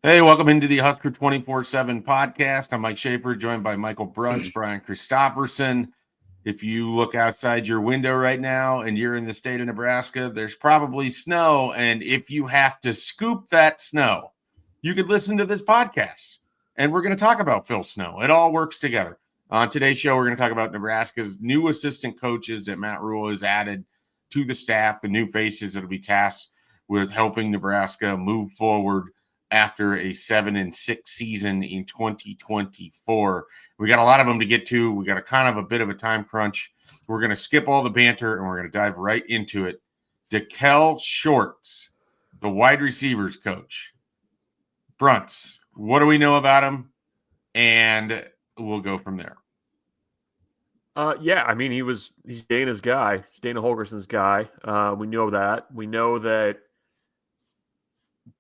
Hey, welcome into the Husker247 Podcast. I'm Mike Schaefer, joined by Michael Bruntz, Brian Christopherson. If you look outside your window right now and you're in the state of Nebraska, there's probably snow. And if you have to scoop that snow, you could listen to this podcast. And we're going to talk about Phil Snow. It all works together. On today's show, we're going to talk about Nebraska's new assistant coaches that Matt Rule has added to the staff, the new faces that will be tasked with helping Nebraska move forward after a 7-6 season in 2024. We got a lot of them to get to. We got a kind of a bit of a time crunch. We're going to skip all the banter and we're going to dive right into it. Daikiel Shorts, the wide receivers coach. Bruntz, what do we know about him? And we'll go from there. Yeah, I mean, he's Dana's guy. He's Dana Holgerson's guy. We know that. We know that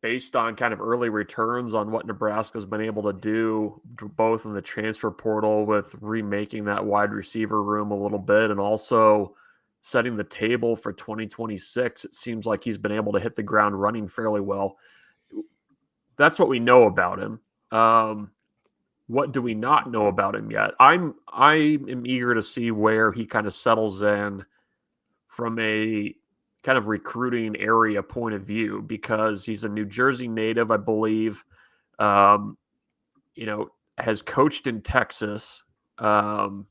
based on kind of early returns on what Nebraska's been able to do, both in the transfer portal with remaking that wide receiver room a little bit and also setting the table for 2026, it seems like he's been able to hit the ground running fairly well. That's what we know about him. What do we not know about him yet? I am eager to see where he kind of settles in from a kind of recruiting area point of view, because he's a New Jersey native, I believe, has coached in Texas, and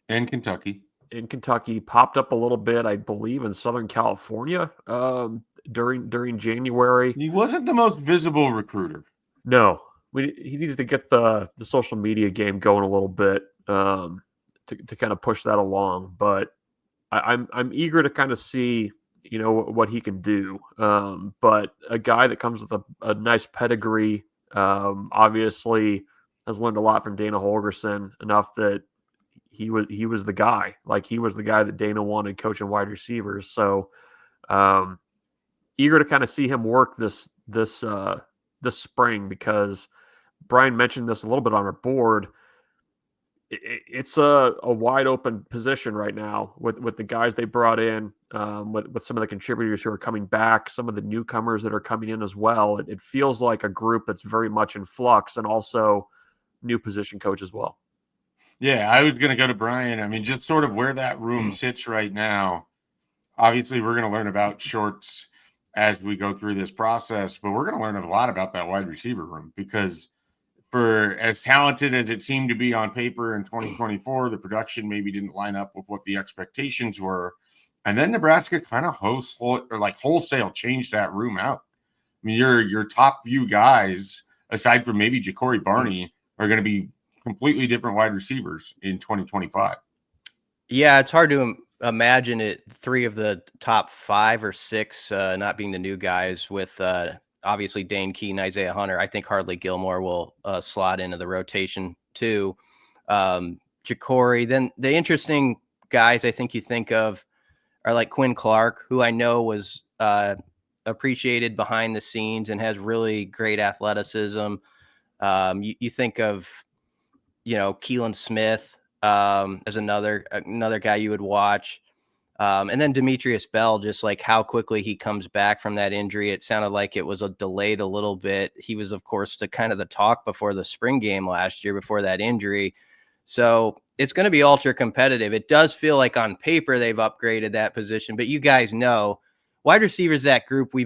Kentucky. In Kentucky, popped up a little bit, I believe, in Southern California during January. He wasn't the most visible recruiter. No, he needs to get the social media game going a little bit to kind of push that along, but I'm eager to kind of see, what he can do. But a guy that comes with a nice pedigree, obviously has learned a lot from Dana Holgerson, enough that he was the guy. Like, he was the guy that Dana wanted coaching wide receivers. So eager to kind of see him work this spring, because Brian mentioned this a little bit on our board. It's a wide open position right now with the guys they brought in, with some of the contributors who are coming back, some of the newcomers that are coming in as well. It feels like a group that's very much in flux, and also new position coach as well. Yeah, I was going to go to Brian. I mean, just sort of where that room sits right now. Obviously, we're going to learn about Shorts as we go through this process, but we're going to learn a lot about that wide receiver room, because for as talented as it seemed to be on paper in 2024, the production maybe didn't line up with what the expectations were. And then Nebraska kind of wholesale changed that room out. I mean, your top few guys, aside from maybe Ja'Cory Barney, are going to be completely different wide receivers in 2025. Yeah, it's hard to imagine it. 3 of the top 5 or 6 not being the new guys, with obviously Dane Key and Isaiah Hunter. I think Hardly Gilmore will slot into the rotation too. Ja'Cory. Then the interesting guys I think you think of are like Quinn Clark, who I know was appreciated behind the scenes and has really great athleticism. You think of, Keelan Smith as another guy you would watch. And then Demetrius Bell, just like how quickly he comes back from that injury. It sounded like it was delayed a little bit. He was, of course, the talk before the spring game last year, before that injury. So it's going to be ultra competitive. It does feel like on paper they've upgraded that position, but you guys know, wide receivers, that group, we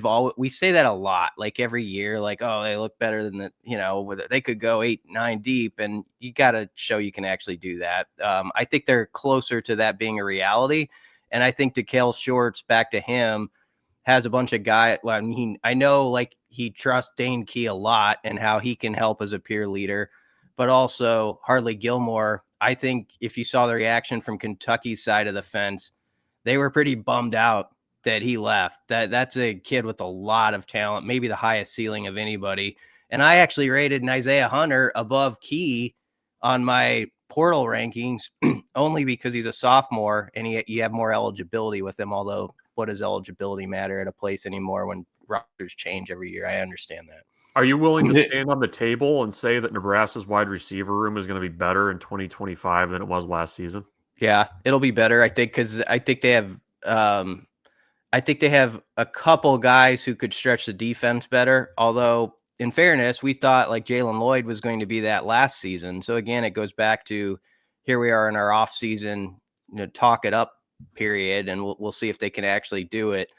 say that a lot, like every year, like, oh, they look better than they could go 8-9 deep, and you got to show you can actually do that. I think they're closer to that being a reality. And I think Daikiel Shorts, back to him, has a bunch of guys. Well, I mean, I know like he trusts Dane Key a lot and how he can help as a peer leader, but also Hardly Gilmore. I think if you saw the reaction from Kentucky's side of the fence, they were pretty bummed out that he left. That's a kid with a lot of talent, maybe the highest ceiling of anybody. And I actually rated Isaiah Hunter above Key on my portal rankings only because he's a sophomore and you have more eligibility with him. Although, what does eligibility matter at a place anymore when rosters change every year? I understand that. Are you willing to stand on the table and say that Nebraska's wide receiver room is going to be better in 2025 than it was last season? Yeah, it'll be better, I think, because I think they have a couple guys who could stretch the defense better. Although in fairness, we thought like Jalen Lloyd was going to be that last season. So again, it goes back to here we are in our off season, talk it up period, and we'll see if they can actually do it.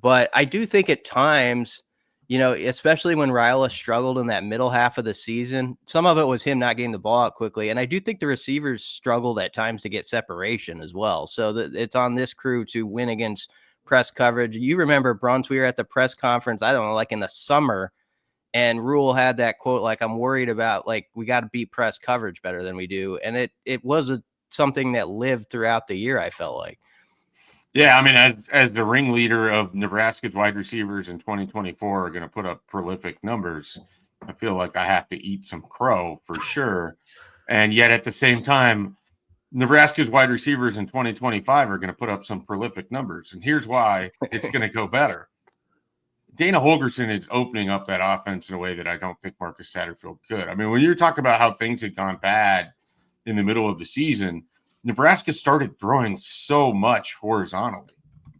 But I do think at times, especially when Raiola struggled in that middle half of the season, some of it was him not getting the ball out quickly. And I do think the receivers struggled at times to get separation as well. So it's on this crew to win against press coverage. You remember, Bruntz, we were at the press conference, I don't know, like in the summer, and Rule had that quote, like, I'm worried about, like, we got to beat press coverage better than we do. And it was something that lived throughout the year, I felt like. Yeah, I mean, as the ringleader of Nebraska's wide receivers in 2024 are going to put up prolific numbers, I feel like I have to eat some crow for sure. And yet at the same time, Nebraska's wide receivers in 2025 are going to put up some prolific numbers. And here's why it's going to go better. Dana Holgorsen is opening up that offense in a way that I don't think Marcus Satterfield could. I mean, when you're talking about how things had gone bad in the middle of the season, Nebraska started throwing so much horizontally.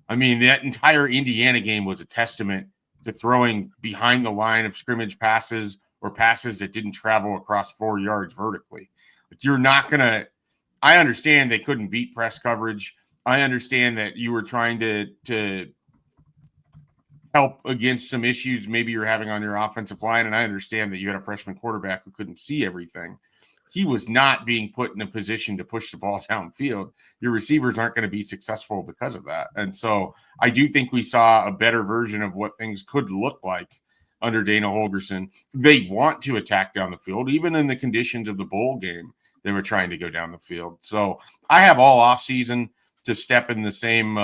I mean, that entire Indiana game was a testament to throwing behind the line of scrimmage passes or passes that didn't travel across 4 yards vertically. But you're not going to – I understand they couldn't beat press coverage. I understand that you were trying to help against some issues maybe you're having on your offensive line, and I understand that you had a freshman quarterback who couldn't see everything. He was not being put in a position to push the ball downfield. Your receivers aren't going to be successful because of that. And so I do think we saw a better version of what things could look like under Dana Holgorsen. They want to attack down the field. Even in the conditions of the bowl game, they were trying to go down the field. So I have all offseason to step in the same,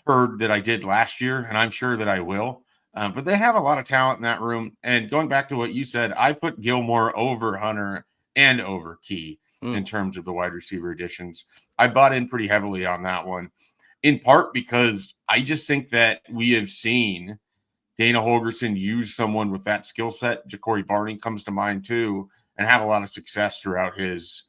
turd that I did last year, and I'm sure that I will. But they have a lot of talent in that room. And going back to what you said, I put Gilmore over Hunter and over Key in terms of the wide receiver additions. I bought in pretty heavily on that one, in part because I just think that we have seen Dana Holgorsen use someone with that skill set. Ja'Cory Barney comes to mind too, and have a lot of success throughout his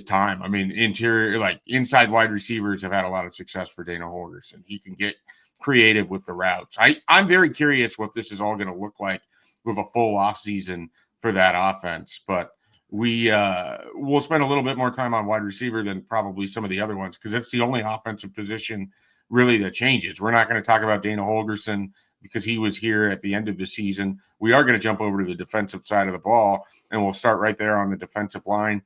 time. I mean, inside wide receivers have had a lot of success for Dana Holgorsen. He can get creative with the routes. I'm very curious what this is all going to look like with a full off season for that offense. But we'll spend a little bit more time on wide receiver than probably some of the other ones because it's the only offensive position really that changes. We're not going to talk about Dana Holgorsen because he was here at the end of the season. We are going to jump over to the defensive side of the ball, and we'll start right there on the defensive line.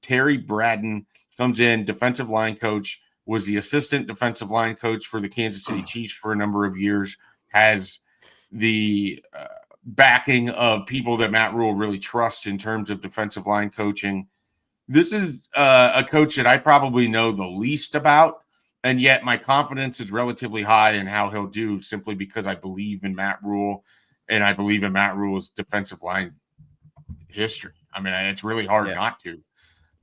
Terry Braden comes in, defensive line coach, was the assistant defensive line coach for the Kansas City Chiefs for a number of years, has the backing of people that Matt Rule really trusts in terms of defensive line coaching. This is a coach that I probably know the least about, and yet my confidence is relatively high in how he'll do simply because I believe in Matt Rule, and I believe in Matt Rule's defensive line history. I mean, it's really hard not to.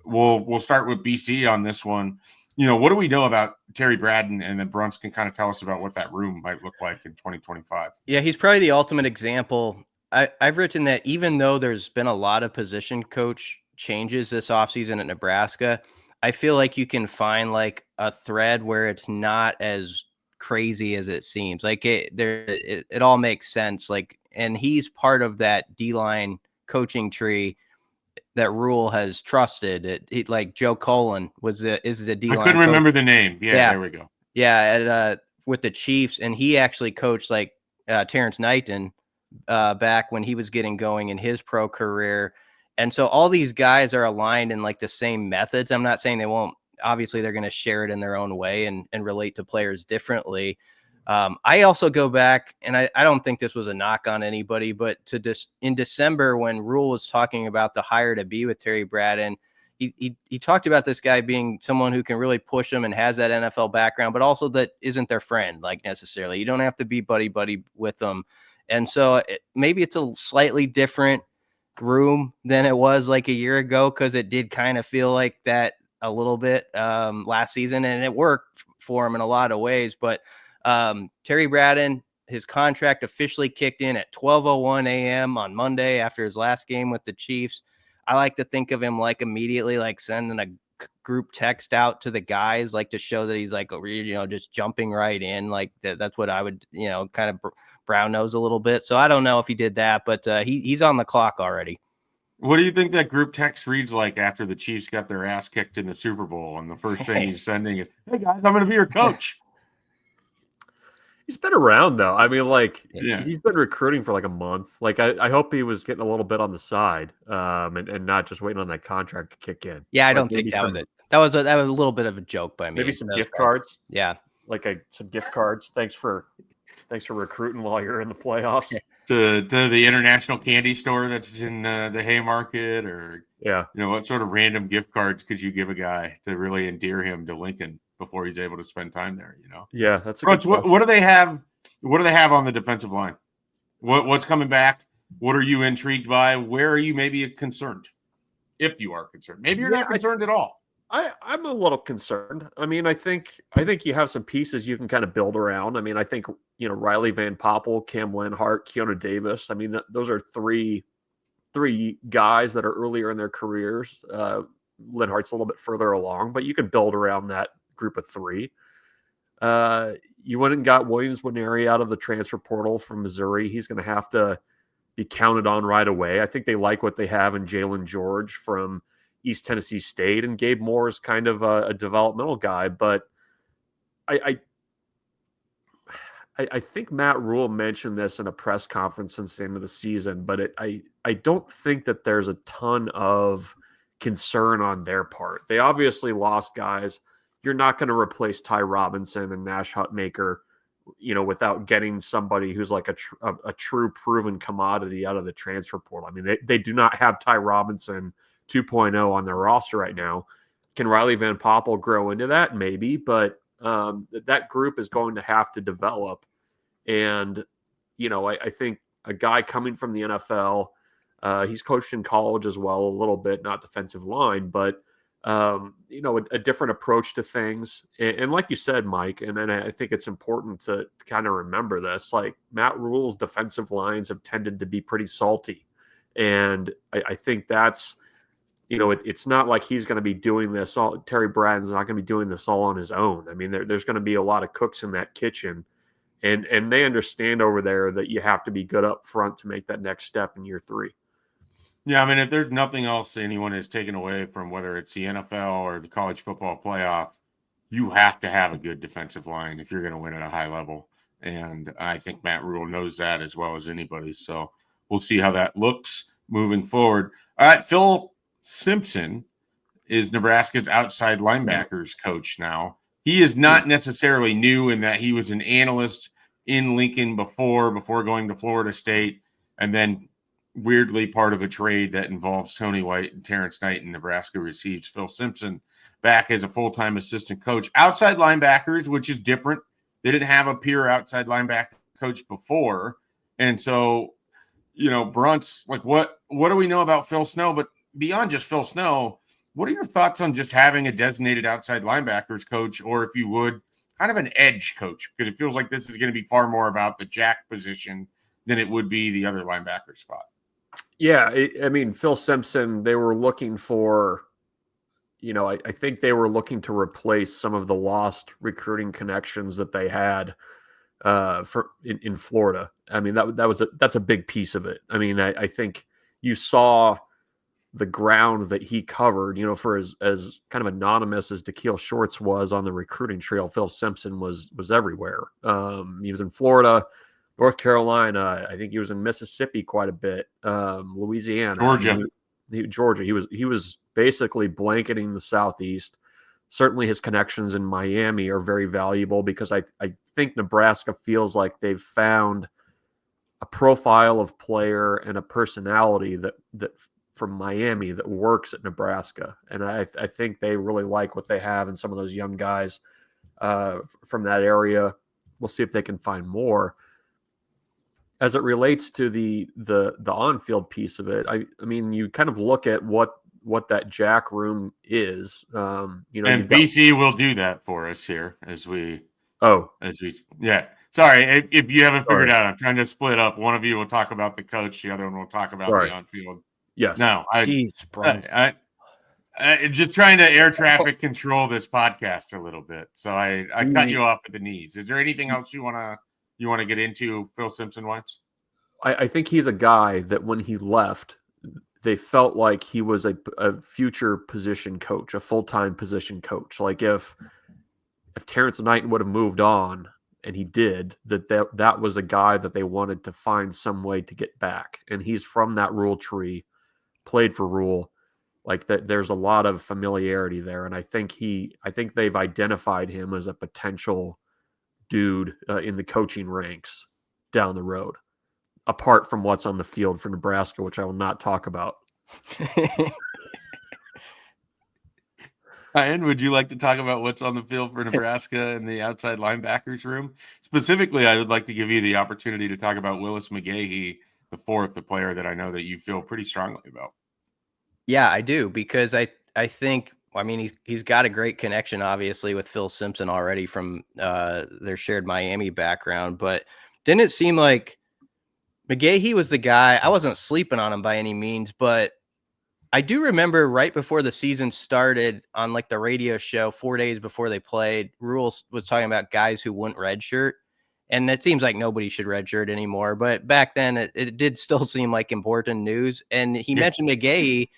We'll start with BC on this one. What do we know about Terry Braden? And then Bruntz can kind of tell us about what that room might look like in 2025. Yeah, he's probably the ultimate example. I've written that even though there's been a lot of position coach changes this offseason at Nebraska, I feel like you can find like a thread where it's not as crazy as it seems. Like it all makes sense. Like, and he's part of that D-line coaching tree that Rule has trusted. Like Joe Cullen is the D-line. I couldn't remember the name. Yeah, there we go. Yeah, with the Chiefs, and he actually coached like Terrence Knighton back when he was getting going in his pro career. And so all these guys are aligned in like the same methods. I'm not saying they won't. Obviously, they're going to share it in their own way and relate to players differently. I also go back, and I don't think this was a knock on anybody, but in December when Rule was talking about the hire to be with Terry Braden, he talked about this guy being someone who can really push them and has that NFL background, but also that isn't their friend, like necessarily. You don't have to be buddy with them. And so maybe it's a slightly different room than it was like a year ago, because it did kind of feel like that a little bit last season, and it worked for him in a lot of ways. But Terry Braden, his contract officially kicked in at 12:01 a.m. on Monday after his last game with the Chiefs. I like to think of him like immediately like sending a group text out to the guys, like to show that he's like, just jumping right in. Like that's what I would, kind of brown nose a little bit. So I don't know if he did that, but he's on the clock already. What do you think that group text reads like after the Chiefs got their ass kicked in the Super Bowl? And the first thing he's sending is, "Hey guys, I'm going to be your coach." He's been around though. I mean, he's been recruiting for like a month. Like I hope he was getting a little bit on the side, and not just waiting on that contract to kick in. Yeah, I don't think that was it. That was a little bit of a joke by me. Maybe some gift cards. Yeah, some gift cards. Thanks for recruiting while you're in the playoffs. To the international candy store that's in the Haymarket, or what sort of random gift cards could you give a guy to really endear him to Lincoln before he's able to spend time there? Yeah, that's a good what do they have? What do they have on the defensive line? What's coming back? What are you intrigued by? Where are you maybe concerned? If you are concerned, maybe you're not concerned at all. I'm a little concerned. I mean, I think you have some pieces you can kind of build around. I mean, I think, Riley Van Poppel, Cam Lenhart, Keanu Davis. I mean, those are three guys that are earlier in their careers. Lenhart's a little bit further along, but you can build around that group of three. You went and got Williams Nwaneri out of the transfer portal from Missouri. He's going to have to be counted on right away. I think they like what they have in Jalen George from East Tennessee State, and Gabe Moore is kind of a developmental guy, but I think Matt Rule mentioned this in a press conference since the end of the season, but I don't think that there's a ton of concern on their part. They obviously lost guys. You're not going to replace Ty Robinson and Nash Hutmaker, without getting somebody who's like a true proven commodity out of the transfer portal. I mean, they do not have Ty Robinson 2.0 on their roster right now. Can Riley Van Poppel grow into that? Maybe, but that group is going to have to develop. And, I think a guy coming from the NFL, he's coached in college as well, a little bit, not defensive line, but, a different approach to things. And like you said, Mike, and then I think it's important to kind of remember this, like Matt Rule's defensive lines have tended to be pretty salty. And I think that's, it's not like he's going to be doing this all. Terry Bradson's not going to be doing this all on his own. I mean, there's going to be a lot of cooks in that kitchen, and they understand over there that you have to be good up front to make that next step in year 3. Yeah, I mean, if there's nothing else anyone has taken away from whether it's the NFL or the college football playoff, you have to have a good defensive line if you're going to win at a high level. And I think Matt Rule knows that as well as anybody. So we'll see how that looks moving forward. All right, Phil Simpson is Nebraska's outside linebackers coach now. He is not necessarily new in that he was an analyst in Lincoln before going to Florida State, and then weirdly part of a trade that involves Tony White and Terrence Knight, and Nebraska receives Phil Simpson back as a full-time assistant coach. Outside linebackers, which is different. They didn't have a pure outside linebacker coach before. And so, Bruntz, like what do we know about Phil Snow? But beyond just Phil Snow, what are your thoughts on just having a designated outside linebackers coach, or if you would, kind of an edge coach? Because it feels like this is going to be far more about the jack position than it would be the other linebacker spot. Yeah, I mean, Phil Simpson, they were looking for, I think they were looking to replace some of the lost recruiting connections that they had in Florida. I mean, that's a big piece of it. I mean, I think you saw the ground that he covered, for as kind of anonymous as Daikiel Shorts was on the recruiting trail. Phil Simpson was everywhere. He was in Florida, North Carolina. I think he was in Mississippi quite a bit. Louisiana, Georgia. He was basically blanketing the Southeast. Certainly his connections in Miami are very valuable because I think Nebraska feels like they've found a profile of player and a personality that from Miami that works at Nebraska. And I think they really like what they have in some of those young guys from that area. We'll see if they can find more. As it relates to the on-field piece of it, I mean, you kind of look at what that jack room is. And BC will do that for us here Sorry, if you haven't figured out, I'm trying to split up. One of you will talk about the coach, the other one will talk about the on-field. Yes. No, Just trying to air traffic control this podcast a little bit. So I cut you off at the knees. Is there anything else you want to get into, Phil Simpson wise? I think he's a guy that when he left, they felt like he was a future position coach, a full-time position coach. Like if Terrence Knighton would have moved on, and he did, that was a guy that they wanted to find some way to get back. And he's from that Rule tree, played for Rule. Like that, there's a lot of familiarity there. And I think they've identified him as a potential dude in the coaching ranks down the road, apart from what's on the field for Nebraska, which I will not talk about. Ryan, would you like to talk about what's on the field for Nebraska in the outside linebackers room? Specifically, I would like to give you the opportunity to talk about Willis McGahee, the player that I know that you feel pretty strongly about. Yeah, I do, because I think, I mean, he's got a great connection, obviously, with Phil Simpson already from their shared Miami background. But didn't it seem like McGahee was the guy? I wasn't sleeping on him by any means, but I do remember right before the season started on like the radio show 4 days before they played, Rules was talking about guys who wouldn't redshirt. And it seems like nobody should redshirt anymore. But back then it did still seem like important news. And he mentioned McGahee.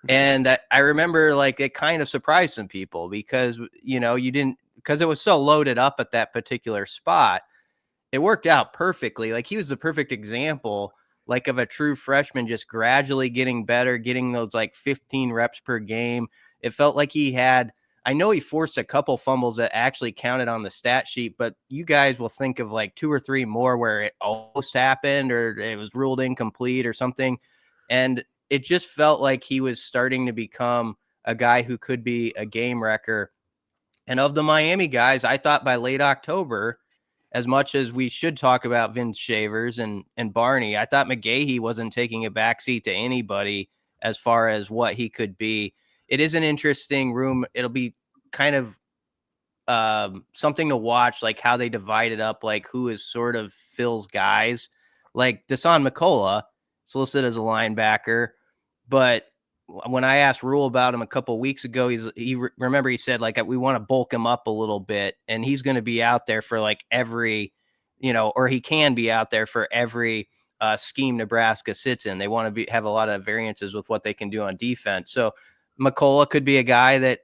And I remember like it kind of surprised some people because, because it was so loaded up at that particular spot. It worked out perfectly. Like he was the perfect example, like of a true freshman, just gradually getting better, getting those like 15 reps per game. It felt like I know he forced a couple fumbles that actually counted on the stat sheet, but you guys will think of like 2 or 3 more where it almost happened or it was ruled incomplete or something. And it just felt like he was starting to become a guy who could be a game wrecker. And of the Miami guys, I thought by late October, as much as we should talk about Vince Shavers and Barney, I thought McGahee wasn't taking a backseat to anybody as far as what he could be. It is an interesting room. It'll be kind of something to watch, like how they divide it up, like who is sort of Phil's guys. Like Dasan McCullough, listed as a linebacker, but when I asked Rule about him a couple of weeks ago, he said like we want to bulk him up a little bit, and he's going to be out there for like every, or he can be out there for every scheme Nebraska sits in. They want to have a lot of variances with what they can do on defense. So McCullough could be a guy that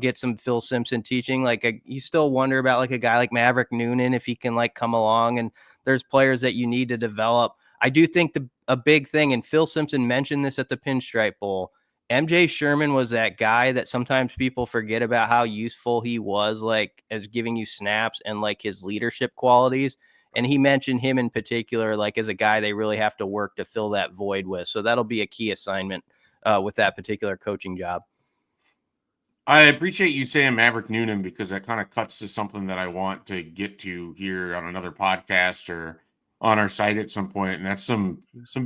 get some Phil Simpson teaching. Like you still wonder about like a guy like Maverick Noonan if he can like come along. And there's players that you need to develop. I do think a big thing, and Phil Simpson mentioned this at the Pinstripe Bowl, MJ Sherman was that guy that sometimes people forget about how useful he was, like as giving you snaps and like his leadership qualities. And he mentioned him in particular, like as a guy they really have to work to fill that void with. So that'll be a key assignment with that particular coaching job. I appreciate you saying Maverick Noonan because that kind of cuts to something that I want to get to here on another podcast or on our site at some point. And that's some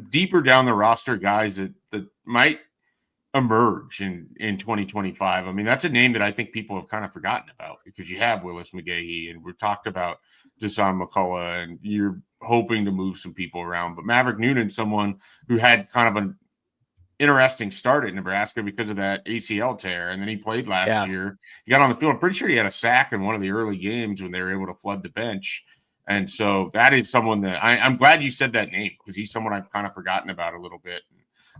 deeper down the roster guys that might emerge in 2025. I mean, that's a name that I think people have kind of forgotten about because you have Willis McGahee and we've talked about Dasan McCullough and you're hoping to move some people around. But Maverick Noonan, someone who had kind of an interesting start at Nebraska because of that ACL tear. And then he played last year. He got on the field. I'm pretty sure he had a sack in one of the early games when they were able to flood the bench. And so that is someone that I'm glad you said that name because he's someone I've kind of forgotten about a little bit.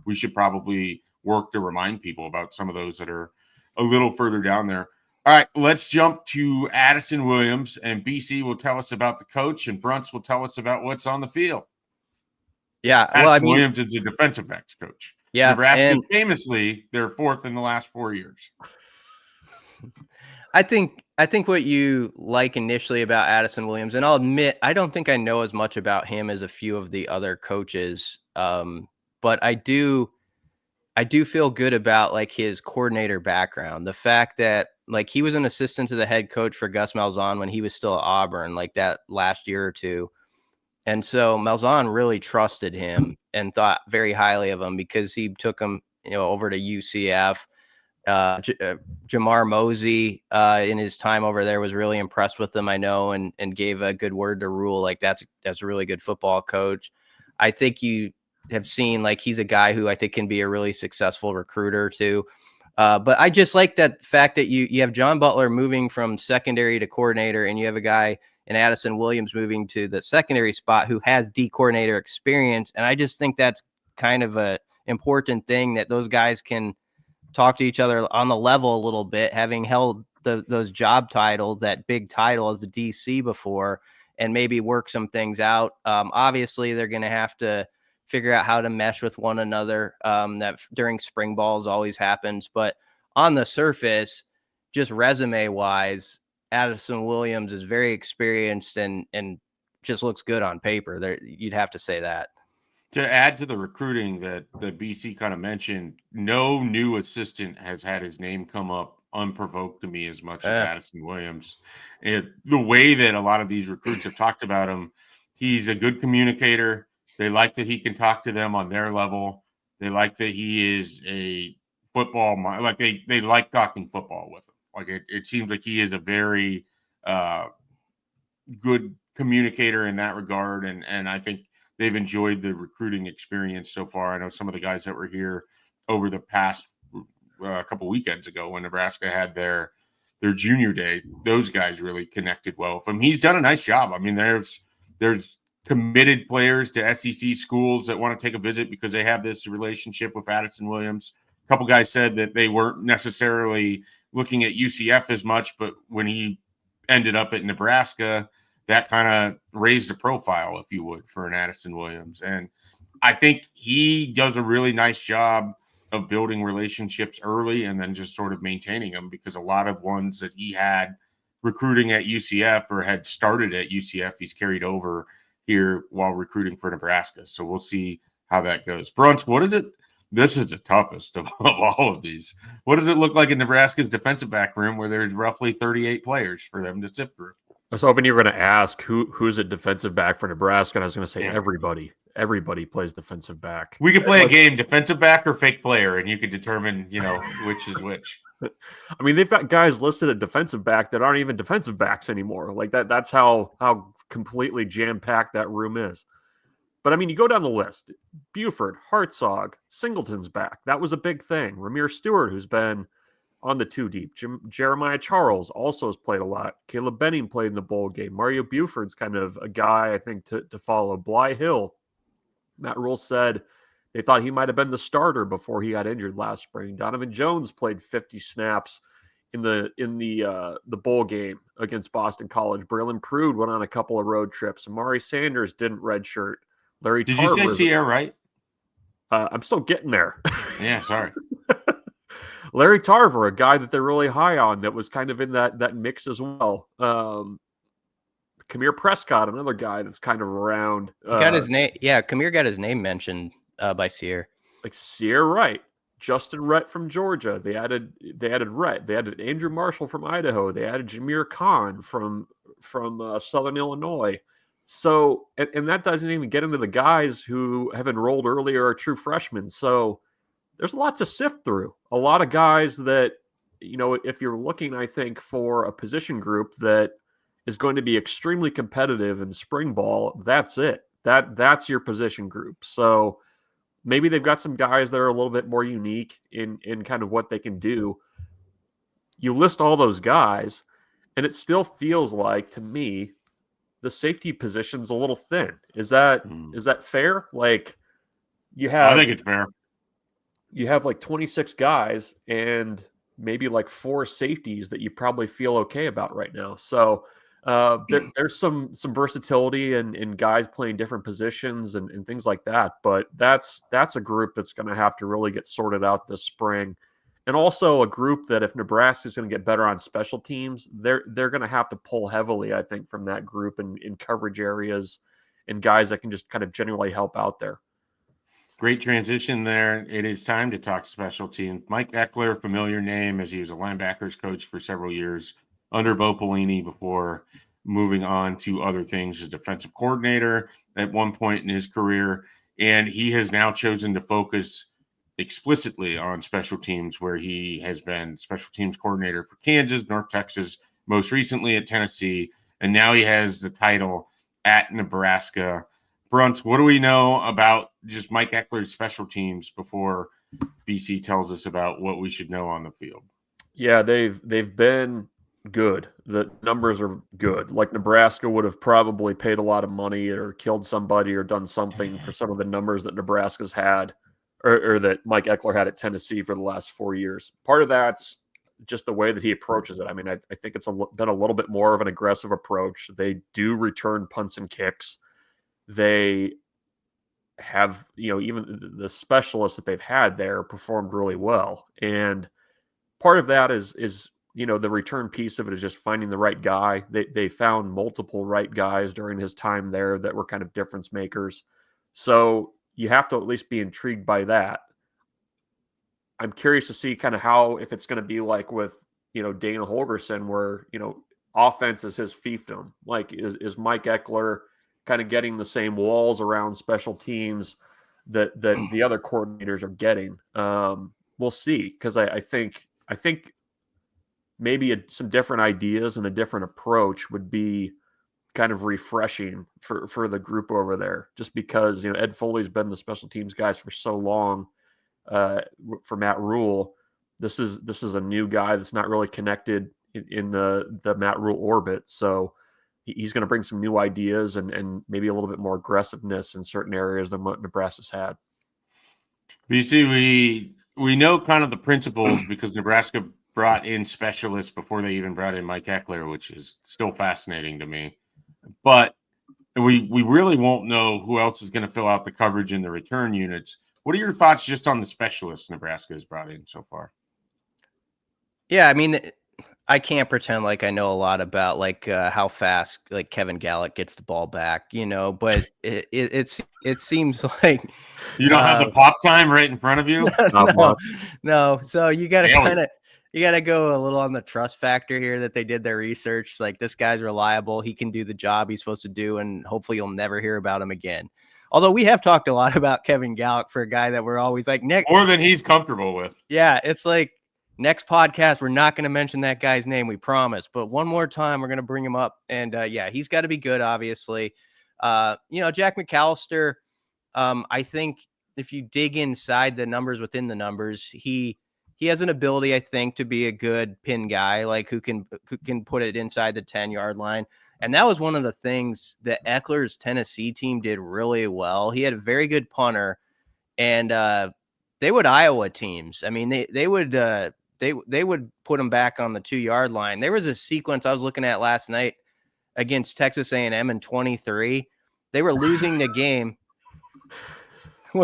We should probably work to remind people about some of those that are a little further down there. All right, let's jump to Addison Williams, and BC will tell us about the coach, and Bruntz will tell us about what's on the field. Yeah, Addison Williams is a defensive backs coach. Yeah, Nebraska famously, they're 4th in the last 4 years. I think what you like initially about Addison Williams, and I'll admit, I don't think I know as much about him as a few of the other coaches, but I do feel good about like his coordinator background. The fact that like he was an assistant to the head coach for Gus Malzahn when he was still at Auburn, like that last year or two. And so Malzahn really trusted him and thought very highly of him because he took him, over to UCF. Jamar Mosey in his time over there was really impressed with him, I know, and gave a good word to Rule. Like that's a really good football coach. I think you have seen like he's a guy who I think can be a really successful recruiter too. But I just like that fact that you have John Butler moving from secondary to coordinator, and you have a guy in Addison Williams moving to the secondary spot who has D coordinator experience. And I just think that's kind of a important thing, that those guys can talk to each other on the level a little bit, having held those job titles, that big title as the DC before, and maybe work some things out. Obviously, they're going to have to figure out how to mesh with one another. That during spring balls always happens, but on the surface, just resume wise, Addison Williams is very experienced and just looks good on paper. There, you'd have to say that. To add to the recruiting that the BC kind of mentioned, no new assistant has had his name come up unprovoked to me as much as Addison Williams. The way that a lot of these recruits have talked about him, he's a good communicator. They like that he can talk to them on their level. They like that he is a football, like they like talking football with him. Like it seems like he is a very good communicator in that regard. And I think they've enjoyed the recruiting experience so far. I know some of the guys that were here over the past couple weekends ago when Nebraska had their junior day, those guys really connected well with him. He's done a nice job. I mean, there's committed players to SEC schools that want to take a visit because they have this relationship with Addison Williams. A couple guys said that they weren't necessarily looking at UCF as much, but when he ended up at Nebraska, that kind of raised the profile, if you would, for an Addison Williams. And I think he does a really nice job of building relationships early and then just sort of maintaining them, because a lot of ones that he had recruiting at UCF or had started at UCF, he's carried over here while recruiting for Nebraska. So we'll see how that goes. Bruntz, what is it? This is the toughest of all of these. What does it look like in Nebraska's defensive back room where there's roughly 38 players for them to sift through? I was hoping you were going to ask who's a defensive back for Nebraska, and I was going to say everybody. Everybody plays defensive back. We could play a game, defensive back or fake player, and you could determine, which is which. I mean, they've got guys listed at defensive back that aren't even defensive backs anymore. Like that's how completely jam-packed that room is. But I mean, you go down the list: Buford, Hartzog, Singleton's back. That was a big thing. Ramir Stewart, who's been on the 2 deep. Jeremiah Charles also has played a lot. Caleb Benning played in the bowl game. Mario Buford's kind of a guy, I think, to follow. Bly Hill, Matt Rule said they thought he might have been the starter before he got injured last spring. Donovan Jones played 50 snaps in the bowl game against Boston College. Braylon Prude went on a couple of road trips. Amari Sanders didn't redshirt. Larry Did Tarver, you say Sierra right? I'm still getting there. Yeah, sorry. Larry Tarver, a guy that they're really high on, that was kind of in that mix as well. Kamir Prescott, another guy that's kind of around. Got his name. Yeah, Kamir got his name mentioned by Sear. Like Sear Wright, Justin Rhett from Georgia. They added Rhett. They added Andrew Marshall from Idaho. They added Jameer Khan from Southern Illinois. So, and that doesn't even get into the guys who have enrolled earlier or are true freshmen. So there's a lot to sift through. A lot of guys that, if you're looking, I think, for a position group that is going to be extremely competitive in spring ball, that's it. That's your position group. So maybe they've got some guys that are a little bit more unique in kind of what they can do. You list all those guys, and it still feels like, to me, the safety position's a little thin. Is that fair? Like, you have, I think it's fair. You have like 26 guys and maybe like 4 safeties that you probably feel okay about right now. So there's some versatility and guys playing different positions and things like that. But that's a group that's going to have to really get sorted out this spring. And also a group that, if Nebraska is going to get better on special teams, they're going to have to pull heavily, I think, from that group in coverage areas and guys that can just kind of genuinely help out there. Great transition there. It is time to talk special teams. Mike Eckler, familiar name, as he was a linebackers coach for several years under Bo Pelini before moving on to other things as defensive coordinator at one point in his career. And he has now chosen to focus explicitly on special teams, where he has been special teams coordinator for Kansas, North Texas, most recently at Tennessee, and now he has the title at Nebraska. Bruntz, what do we know about just Mike Eckler's special teams before BC tells us about what we should know on the field. Yeah, they've been good. The numbers are good. Like Nebraska would have probably paid a lot of money or killed somebody or done something for some of the numbers that Nebraska's had or that Mike Eckler had at Tennessee for the last 4 years. Part of that's just the way that he approaches it. I mean, I think it's been a little bit more of an aggressive approach. They do return punts and kicks. They have, even the specialists that they've had there performed really well. And part of that is the return piece of it is just finding the right guy. They found multiple right guys during his time there that were kind of difference makers. So you have to at least be intrigued by that. I'm curious to see kind of if it's going to be like with, Dana Holgorsen, where, offense is his fiefdom. Like, is Mike Eckler kind of getting the same walls around special teams that the other coordinators are getting? We'll see, because I think maybe some different ideas and a different approach would be kind of refreshing for the group over there, just because, Ed Foley's been the special teams guys for so long. For Matt Rule, this is a new guy that's not really connected in the Matt Rule orbit. So he's going to bring some new ideas and maybe a little bit more aggressiveness in certain areas than what Nebraska's had. BC, we know kind of the principles because Nebraska brought in specialists before they even brought in Mike Eckler, which is still fascinating to me. But we really won't know who else is going to fill out the coverage in the return units. What are your thoughts just on the specialists Nebraska has brought in so far? Yeah, I mean, I can't pretend like I know a lot about how fast like Kevin Gallick gets the ball back, but it seems like you don't have the pop time right in front of you. No. So you got to go a little on the trust factor here that they did their research. Like, this guy's reliable. He can do the job he's supposed to do, and hopefully you'll never hear about him again. Although we have talked a lot about Kevin Gallick for a guy that we're always like, Nick, more than he's comfortable with. Yeah, it's like, next podcast, we're not going to mention that guy's name, we promise. But one more time, we're going to bring him up. And he's got to be good, obviously. Jack McAllister, I think if you dig inside the numbers within the numbers, he has an ability, I think, to be a good pin guy, like who can put it inside the 10-yard line. And that was one of the things that Eckler's Tennessee team did really well. He had a very good punter, and they would Iowa teams. I mean, they would put him back on the 2-yard line. There was a sequence I was looking at last night against Texas A&M in 23. They were losing the game.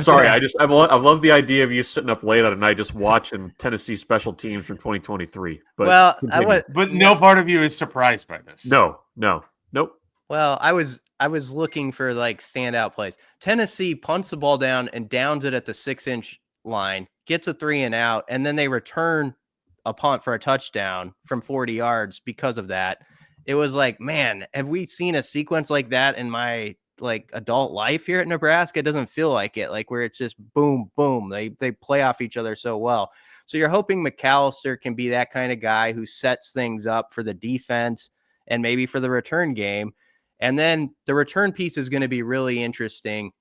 Sorry, I love the idea of you sitting up late at night just watching Tennessee special teams from 2023. But but no part of you is surprised by this. Nope. Well, I was looking for like standout plays. Tennessee punts the ball down and downs it at the 6-inch line, gets a 3 and out, and then they return a punt for a touchdown from 40 yards because of that. It was like, man, have we seen a sequence like that in my adult life here at Nebraska? It doesn't feel like it, like where it's just boom, boom. They play off each other so well. So you're hoping McAllister can be that kind of guy who sets things up for the defense and maybe for the return game. And then the return piece is going to be really interesting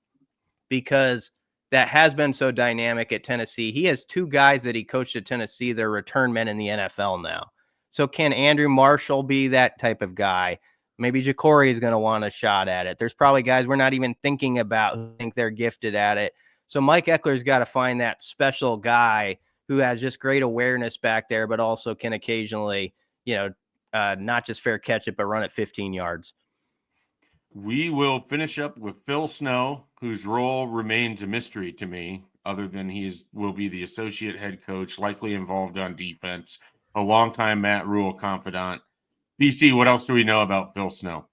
because that has been so dynamic at Tennessee. He has 2 guys that he coached at Tennessee. They're return men in the NFL now. So can Andrew Marshall be that type of guy? Maybe Jacory is going to want a shot at it. There's probably guys we're not even thinking about who think they're gifted at it. So Mike Eckler's got to find that special guy who has just great awareness back there, but also can occasionally, not just fair catch it, but run it 15 yards. We will finish up with Phil Snow, whose role remains a mystery to me, other than will be the associate head coach, likely involved on defense, a longtime Matt Rule confidant. BC, what else do we know about Phil Snow?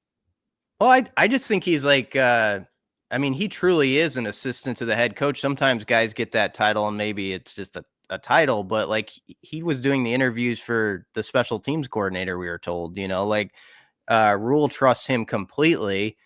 Well, I just think he's like, he truly is an assistant to the head coach. Sometimes guys get that title and maybe it's just a title, but like he was doing the interviews for the special teams coordinator, we were told, Rule trusts him completely.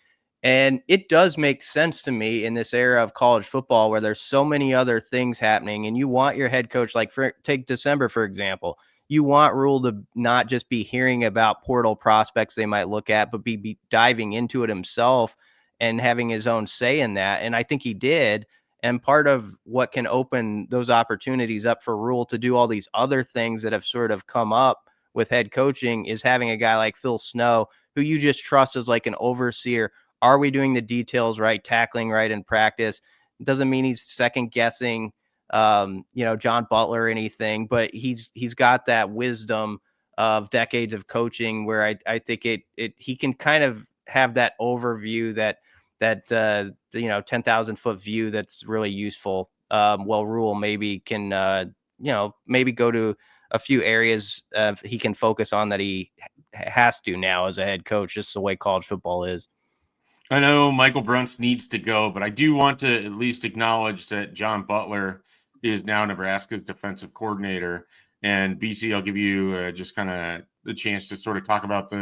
And it does make sense to me in this era of college football where there's so many other things happening and you want your head coach, take December, for example, you want Rule to not just be hearing about portal prospects they might look at, but be diving into it himself and having his own say in that. And I think he did. And part of what can open those opportunities up for Rule to do all these other things that have sort of come up with head coaching is having a guy like Phil Snow, who you just trust as like an overseer. Are we doing the details right, tackling right in practice? Doesn't mean he's second guessing, John Butler or anything, but he's got that wisdom of decades of coaching where I think he can kind of have that overview that 10,000 foot view that's really useful. Rule maybe can maybe go to a few areas he can focus on that he has to now as a head coach, just the way college football is. I know Michael Bruntz needs to go, but I do want to at least acknowledge that John Butler is now Nebraska's defensive coordinator. And BC, I'll give you just kind of the chance to sort of talk about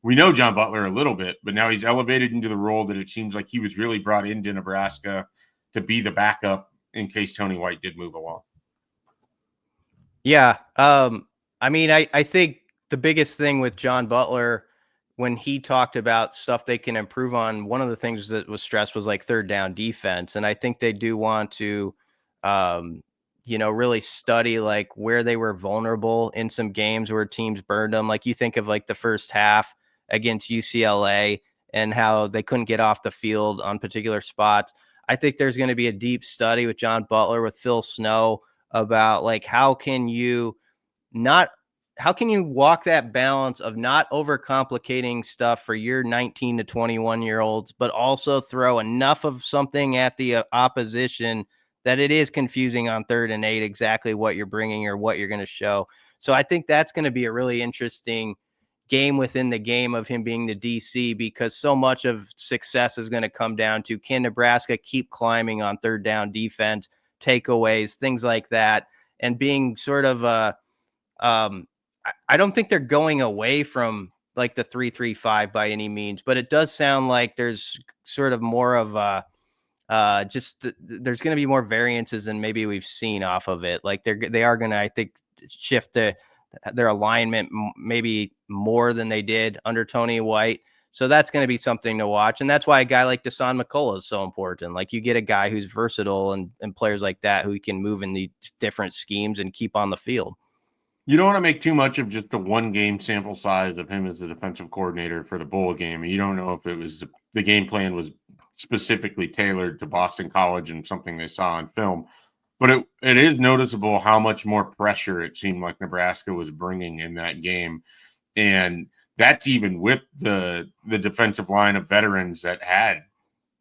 we know John Butler a little bit, but now he's elevated into the role that it seems like he was really brought into Nebraska to be the backup in case Tony White did move along. Yeah. I think the biggest thing with John Butler, when he talked about stuff they can improve on, one of the things that was stressed was like third down defense. And I think they do want to, really study like where they were vulnerable in some games where teams burned them. Like you think of like the first half against UCLA and how they couldn't get off the field on particular spots. I think there's going to be a deep study with John Butler, with Phil Snow, about like how can you walk that balance of not overcomplicating stuff for your 19 to 21 year olds, but also throw enough of something at the opposition that it is confusing on 3rd and 8 exactly what you're bringing or what you're going to show. So I think that's going to be a really interesting game within the game of him being the DC, because so much of success is going to come down to, can Nebraska keep climbing on third down defense, takeaways, things like that, and being sort of I don't think they're going away from like the 3-3-5 by any means, but it does sound like there's sort of more of there's going to be more variances than maybe we've seen off of it. Like they are going to, I think, shift their alignment maybe more than they did under Tony White. So that's going to be something to watch. And that's why a guy like Dasan McCullough is so important. Like you get a guy who's versatile and players like that who can move in these different schemes and keep on the field. You don't want to make too much of just the one game sample size of him as the defensive coordinator for the bowl game. You don't know if it was the game plan was specifically tailored to Boston College and something they saw on film. But it is noticeable how much more pressure it seemed like Nebraska was bringing in that game. And that's even with the defensive line of veterans that had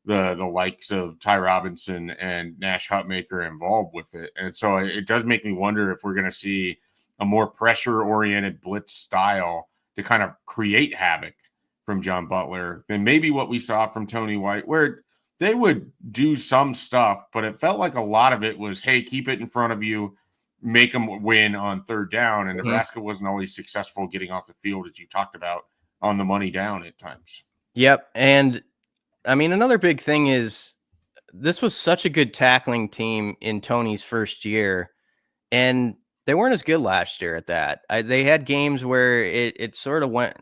the likes of Ty Robinson and Nash Hutmaker involved with it. And so it does make me wonder if we're going to see a more pressure-oriented blitz style to kind of create havoc from John Butler than maybe what we saw from Tony White, where they would do some stuff, but it felt like a lot of it was, hey, keep it in front of you, make them win on third down. And Nebraska wasn't always successful getting off the field, as you talked about, on the money down at times. Yep. And I mean, another big thing is this was such a good tackling team in Tony's first year, and they weren't as good last year at that. They had games where it sort of went,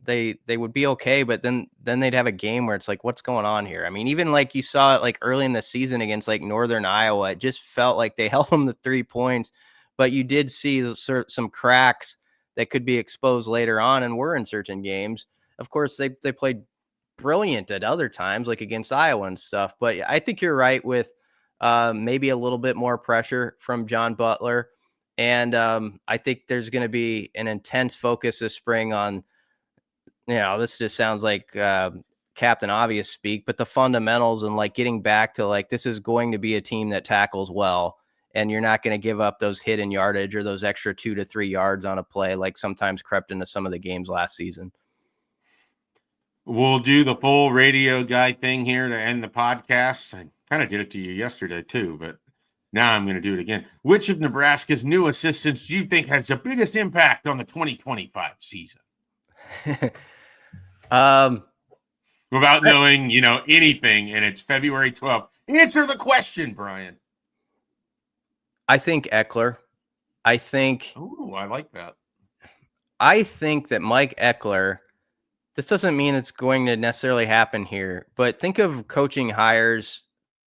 they would be okay, but then they'd have a game where it's like, what's going on here? I mean, even like you saw it like early in the season against like Northern Iowa, it just felt like they held them to 3 points, but you did see some cracks that could be exposed later on and were in certain games. Of course, they played brilliant at other times, like against Iowa and stuff. But I think you're right with maybe a little bit more pressure from John Butler. And I think there's going to be an intense focus this spring on, this just sounds like Captain Obvious speak, but the fundamentals and like getting back to like, this is going to be a team that tackles well, and you're not going to give up those hidden yardage or those extra 2 to 3 yards on a play like sometimes crept into some of the games last season. We'll do the full radio guy thing here to end the podcast. I kind of did it to you yesterday too, but now I'm going to do it again. Which of Nebraska's new assistants do you think has the biggest impact on the 2025 season? Without knowing, anything, and it's February 12th. Answer the question, Brian. I think Eckler. Oh, I like that. I think that Mike Eckler, this doesn't mean it's going to necessarily happen here, but think of coaching hires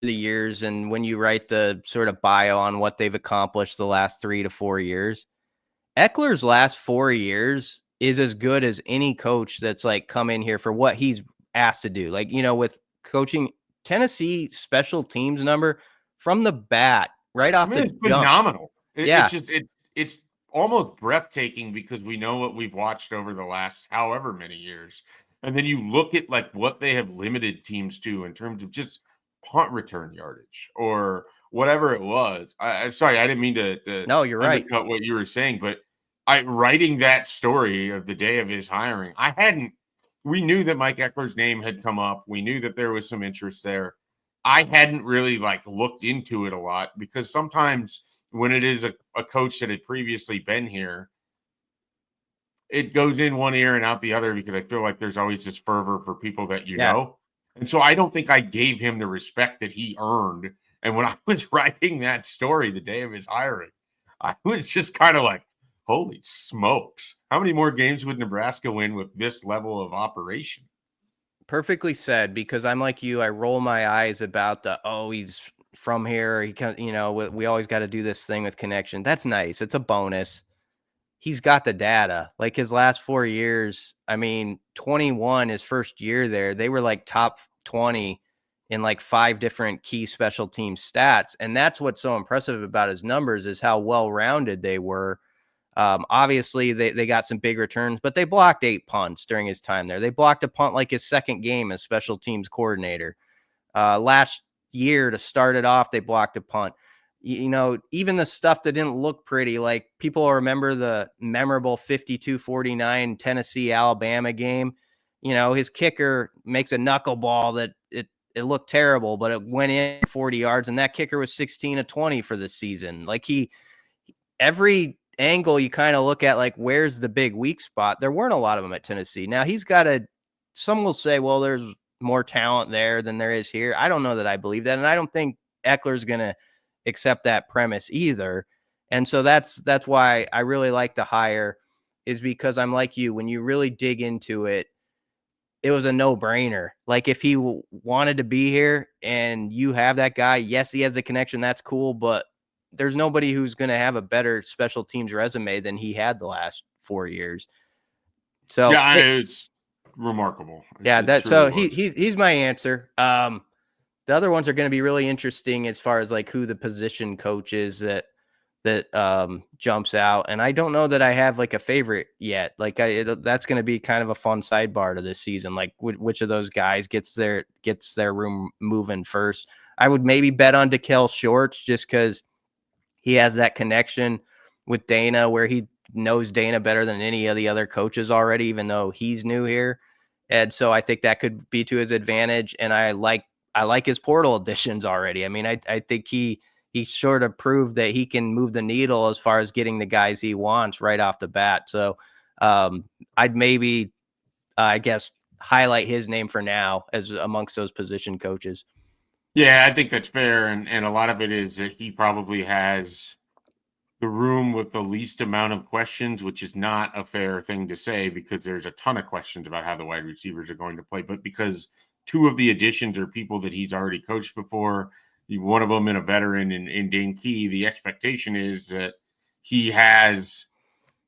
the years, and when you write the sort of bio on what they've accomplished the last 3 to 4 years, Eckler's last 4 years is as good as any coach that's like come in here for what he's asked to do. Like, with coaching Tennessee special teams number from the bat, right off the it's jump. phenomenal. Yeah. It's almost breathtaking because we know what we've watched over the last however many years. And then you look at like what they have limited teams to in terms of just punt return yardage or whatever it was. Sorry, I didn't mean to No, you're right. undercut what you were saying, but writing that story of the day of his hiring, we knew that Mike Eckler's name had come up. We knew that there was some interest there. I hadn't really like looked into it a lot because sometimes when it is a coach that had previously been here, it goes in one ear and out the other because I feel like there's always this fervor for people that you know. And so I don't think I gave him the respect that he earned. And when I was writing that story the day of his hiring, I was just kind of like, holy smokes. How many more games would Nebraska win with this level of operation? Perfectly said, because I'm like you. I roll my eyes about he's from here. He can, we always got to do this thing with connection. That's nice. It's a bonus. He's got the data. Like his last 4 years, 21, his first year there, they were like top 20 in like 5 different key special team stats. And that's what's so impressive about his numbers is how well-rounded they were. Obviously, they got some big returns, but they blocked 8 punts during his time there. They blocked a punt like his second game as special teams coordinator. Last year, to start it off, they blocked a punt. Even the stuff that didn't look pretty, like people remember the memorable 52-49 Tennessee-Alabama game. His kicker makes a knuckleball that it looked terrible, but it went in 40 yards, and that kicker was 16 of 20 for the season. Like every angle you kind of look at, like where's the big weak spot? There weren't a lot of them at Tennessee. Now some will say, well, there's more talent there than there is here. I don't know that I believe that, and I don't think Eckler's going to accept that premise either. And so that's why I really like the hire, is because I'm like you. When you really dig into it, it was a no-brainer. Like if he wanted to be here and you have that guy, yes, he has the connection. That's cool, but there's nobody who's going to have a better special teams resume than he had the last 4 years. So yeah, it's remarkable. He's my answer. The other ones are going to be really interesting as far as like who the position coach is that jumps out. And I don't know that I have like a favorite yet. Like that's going to be kind of a fun sidebar to this season. Like which of those guys gets their room moving first. I would maybe bet on Daikiel Shorts just because he has that connection with Dana where he knows Dana better than any of the other coaches already, even though he's new here. And so I think that could be to his advantage. And I like his portal additions already. I think he sort of proved that he can move the needle as far as getting the guys he wants right off the bat. So I'd maybe, I guess, highlight his name for now as amongst those position coaches. Yeah, I think that's fair. And a lot of it is that he probably has the room with the least amount of questions, which is not a fair thing to say because there's a ton of questions about how the wide receivers are going to play. But because 2 of the additions are people that he's already coached before, one of them in a veteran in Daikiel, the expectation is that he has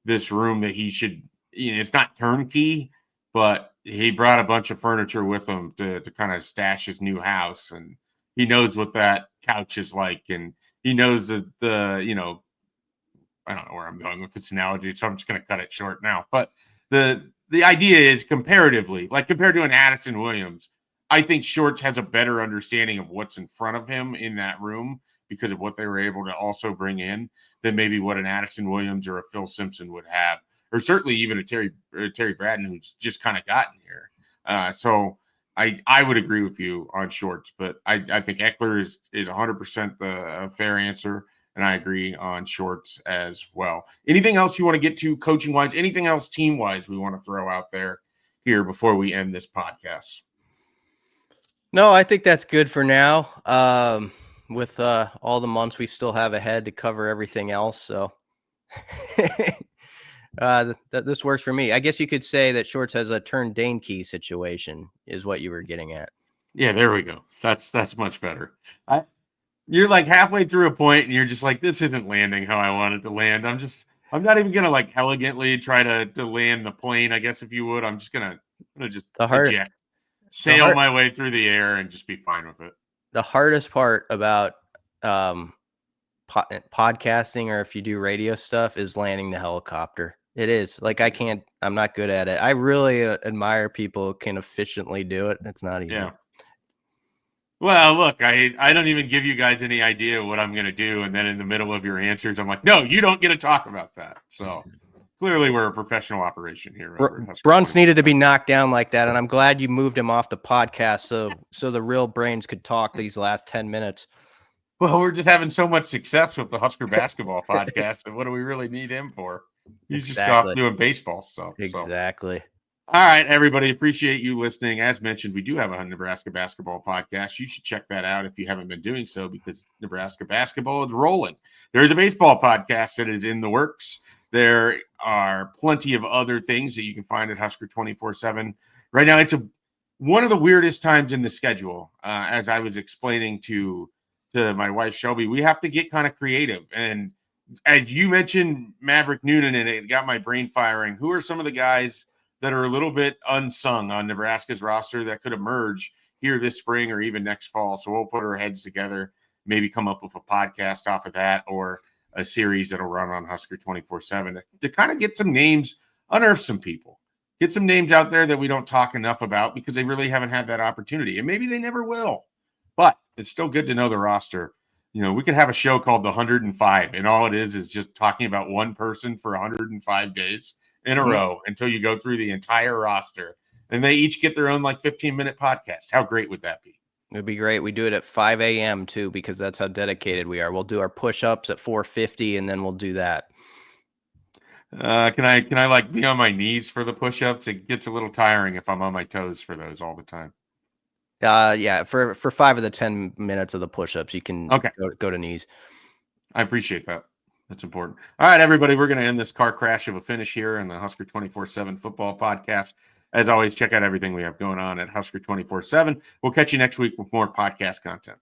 this room that he should, it's not turnkey, but he brought a bunch of furniture with him to kind of stash his new house. And he knows what that couch is like. And he knows that I don't know where I'm going with this analogy, so I'm just going to cut it short now. But the idea is comparatively, like compared to an Addison Williams, I think Shorts has a better understanding of what's in front of him in that room because of what they were able to also bring in than maybe what an Addison Williams or a Phil Simpson would have, or certainly even a Terry Bradden who's just kind of gotten here. So I would agree with you on Shorts, but I think Eckler is 100% the fair answer. And I agree on Shorts as well. Anything else you want to get to coaching-wise? Anything else team-wise we want to throw out there here before we end this podcast? No, I think that's good for now. With all the months we still have ahead to cover everything else. So this works for me. I guess you could say that Shorts has a turn Daikiel situation is what you were getting at. Yeah, there we go. That's much better. You're like halfway through a point and you're just like, this isn't landing how I want it to land. I'm not even gonna like elegantly try to land the plane, I guess if you would. I'm gonna just eject, sail my way through the air and just be fine with it. The hardest part about podcasting, or if you do radio stuff, is landing the helicopter. It is like I'm not good at it. I really admire people who can efficiently do it. It's not easy. Yeah. Well, look, I don't even give you guys any idea what I'm going to do. And then in the middle of your answers, I'm like, no, you don't get to talk about that. So clearly we're a professional operation here. Bruntz needed to be knocked down like that. And I'm glad you moved him off the podcast so the real brains could talk these last 10 minutes. Well, we're just having so much success with the Husker basketball podcast. And what do we really need him for? He's just off doing baseball stuff. Exactly. So. All right, everybody. Appreciate you listening. As mentioned, we do have a Nebraska basketball podcast. You should check that out if you haven't been doing so, because Nebraska basketball is rolling. There's a baseball podcast that is in the works. There are plenty of other things that you can find at Husker247. Right now, it's one of the weirdest times in the schedule. As I was explaining to my wife, Shelby, we have to get kind of creative. And as you mentioned, Maverick Noonan, and it got my brain firing. Who are some of the guys that are a little bit unsung on Nebraska's roster that could emerge here this spring or even next fall? So we'll put our heads together, maybe come up with a podcast off of that, or a series that'll run on Husker247 to kind of get some names, unearth some people, get some names out there that we don't talk enough about because they really haven't had that opportunity. And maybe they never will, but it's still good to know the roster. You know, we could have a show called The 105, and all it is just talking about one person for 105 days in a row until you go through the entire roster, and they each get their own like 15-minute podcast. How great would that be? It'd be great. We do it at 5 a.m. too, because that's how dedicated we are. We'll do our push-ups at 4:50, and then we'll do that. Can I like be on my knees for the push-ups? It gets a little tiring if I'm on my toes for those all the time. Yeah, for 5 of the 10 minutes of the push-ups, you can go to knees. I appreciate that. That's important. All right, everybody, we're going to end this car crash of a finish here in the Husker247 football podcast. As always, check out everything we have going on at Husker247. We'll catch you next week with more podcast content.